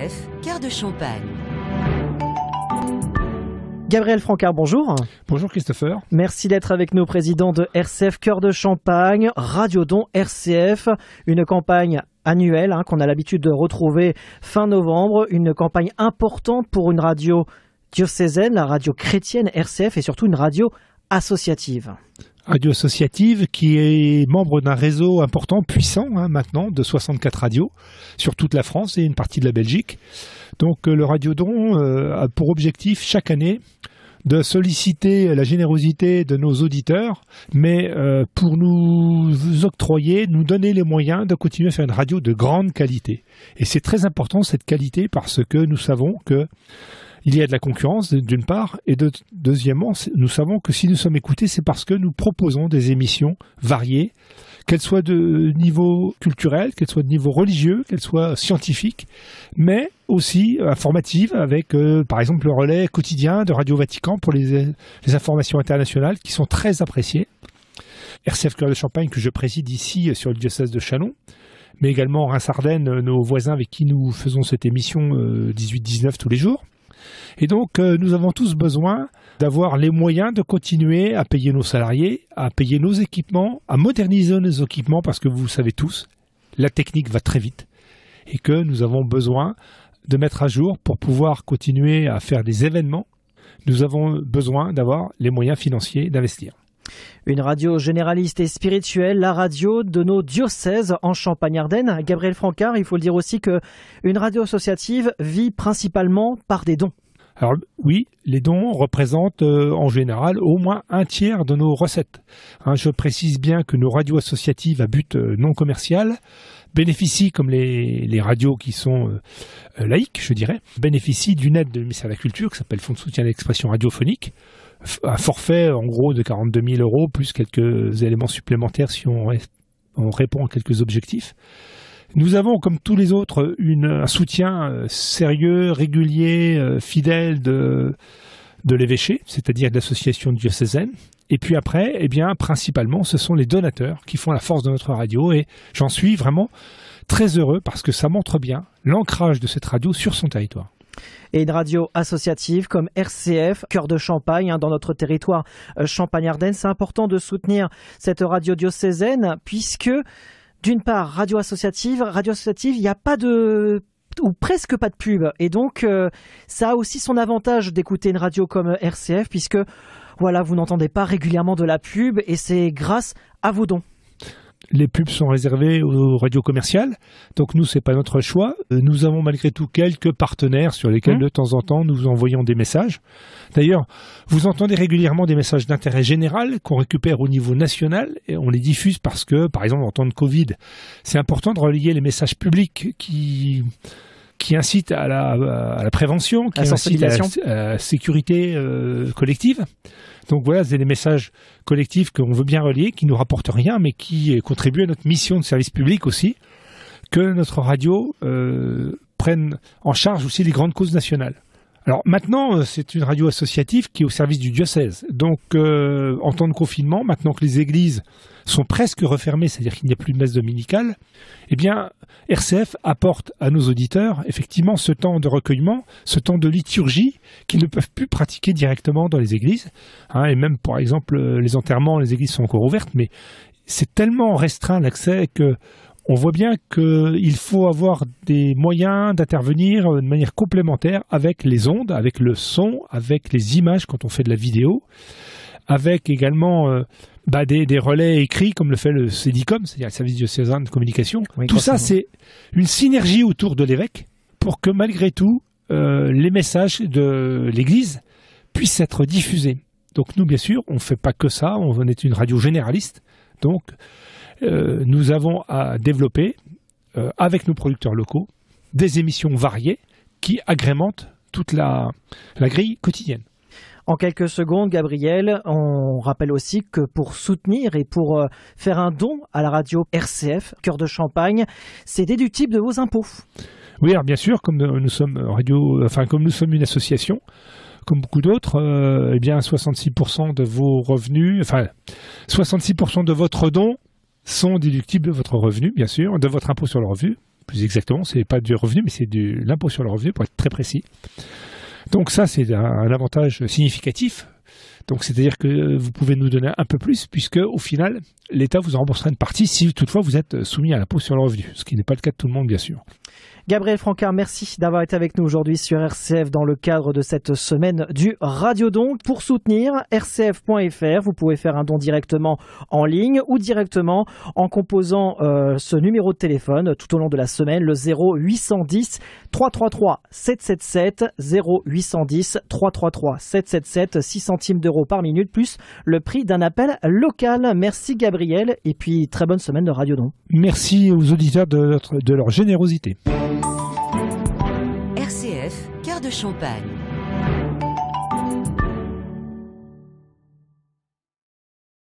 RCF, Cœur de Champagne. Gabriel Francard, bonjour. Bonjour Christopher. Merci d'être avec nous, président de RCF Cœur de Champagne, Radio Don RCF, une campagne annuelle qu'on a l'habitude de retrouver fin novembre, une campagne importante pour une radio diocésaine, la radio chrétienne RCF et surtout une radio associative. Radio associative qui est membre d'un réseau important, puissant maintenant, de 64 radios sur toute la France et une partie de la Belgique. Donc le Radio Don a pour objectif chaque année de solliciter la générosité de nos auditeurs, mais pour nous octroyer, nous donner les moyens de continuer à faire une radio de grande qualité. Et c'est très important cette qualité parce que nous savons que il y a de la concurrence d'une part, et deuxièmement, nous savons que si nous sommes écoutés, c'est parce que nous proposons des émissions variées, qu'elles soient de niveau culturel, qu'elles soient de niveau religieux, qu'elles soient scientifiques, mais aussi informatives avec, par exemple, le relais quotidien de Radio Vatican pour les informations internationales qui sont très appréciées. RCF Cœur de Champagne que je préside ici sur le diocèse de Châlons, mais également Reims-Ardennes, nos voisins avec qui nous faisons cette émission 18-19 tous les jours. Et donc, nous avons tous besoin d'avoir les moyens de continuer à payer nos salariés, à payer nos équipements, à moderniser nos équipements, parce que vous le savez tous, la technique va très vite et que nous avons besoin de mettre à jour pour pouvoir continuer à faire des événements. Nous avons besoin d'avoir les moyens financiers d'investir. Une radio généraliste et spirituelle, la radio de nos diocèses en Champagne-Ardenne. Gabriel Francard, il faut le dire aussi qu'une radio associative vit principalement par des dons. Alors oui, les dons représentent en général au moins un tiers de nos recettes. Je précise bien que nos radios associatives à but non commercial bénéficient, comme les radios qui sont laïques, je dirais, bénéficient d'une aide du ministère de la Culture qui s'appelle Fonds de soutien à l'expression radiophonique. Un forfait en gros de 42 000 € plus quelques éléments supplémentaires si on répond à quelques objectifs. Nous avons, comme tous les autres, un soutien sérieux, régulier, fidèle de l'évêché, c'est-à-dire de l'association diocésaine. Et puis après, principalement, ce sont les donateurs qui font la force de notre radio. Et j'en suis vraiment très heureux parce que ça montre bien l'ancrage de cette radio sur son territoire. Et une radio associative comme RCF, Cœur de Champagne, dans notre territoire Champagne-Ardenne, c'est important de soutenir cette radio diocésaine puisque, d'une part, radio associative, il n'y a pas ou presque pas de pub. Et donc, ça a aussi son avantage d'écouter une radio comme RCF puisque, voilà, vous n'entendez pas régulièrement de la pub et c'est grâce à vos dons. Les pubs sont réservées aux radios commerciales, donc nous, c'est pas notre choix. Nous avons malgré tout quelques partenaires sur lesquels de temps en temps nous envoyons des messages. D'ailleurs, vous entendez régulièrement des messages d'intérêt général qu'on récupère au niveau national et on les diffuse parce que, par exemple, en temps de Covid, c'est important de relayer les messages publics qui incitent à la prévention, qui incitent à la sécurité collective. Donc voilà, c'est des messages collectifs qu'on veut bien relayer, qui ne nous rapportent rien, mais qui contribuent à notre mission de service public aussi, que notre radio prenne en charge aussi les grandes causes nationales. Alors maintenant, c'est une radio associative qui est au service du diocèse. Donc en temps de confinement, maintenant que les églises sont presque refermées, c'est-à-dire qu'il n'y a plus de messe dominicale, RCF apporte à nos auditeurs effectivement ce temps de recueillement, ce temps de liturgie qu'ils ne peuvent plus pratiquer directement dans les églises. Et même, par exemple, les enterrements, les églises sont encore ouvertes, mais c'est tellement restreint l'accès que on voit bien qu'il faut avoir des moyens d'intervenir de manière complémentaire avec les ondes, avec le son, avec les images quand on fait de la vidéo, avec également des relais écrits comme le fait le CEDICOM, c'est-à-dire le service diocésain de communication. Oui, tout ça, c'est une synergie autour de l'évêque pour que malgré tout, les messages de l'Église puissent être diffusés. Donc nous, bien sûr, on ne fait pas que ça, on est une radio généraliste, donc nous avons à développer, avec nos producteurs locaux, des émissions variées qui agrémentent toute la grille quotidienne. En quelques secondes, Gabriel, on rappelle aussi que pour soutenir et pour faire un don à la radio RCF, Cœur de Champagne, c'est déductible de vos impôts. Oui, alors bien sûr, comme nous sommes une association, comme beaucoup d'autres, 66% de vos revenus, 66% de votre don sont déductibles de votre revenu, bien sûr, de votre impôt sur le revenu, plus exactement, c'est pas du revenu, mais c'est de l'impôt sur le revenu, pour être très précis. Donc ça, c'est un avantage significatif. Donc c'est-à-dire que vous pouvez nous donner un peu plus, puisque au final, l'État vous en remboursera une partie si toutefois vous êtes soumis à l'impôt sur le revenu, ce qui n'est pas le cas de tout le monde, bien sûr. Gabriel Francard, merci d'avoir été avec nous aujourd'hui sur RCF dans le cadre de cette semaine du Radiodon. Pour soutenir rcf.fr, vous pouvez faire un don directement en ligne ou directement en composant ce numéro de téléphone tout au long de la semaine, le 0810 333 777, 0810 333 777, 6 centimes d'euros par minute, plus le prix d'un appel local. Merci Gabriel, et puis très bonne semaine de Radiodon. Merci aux auditeurs de leur générosité. RCF, Cœur de Champagne.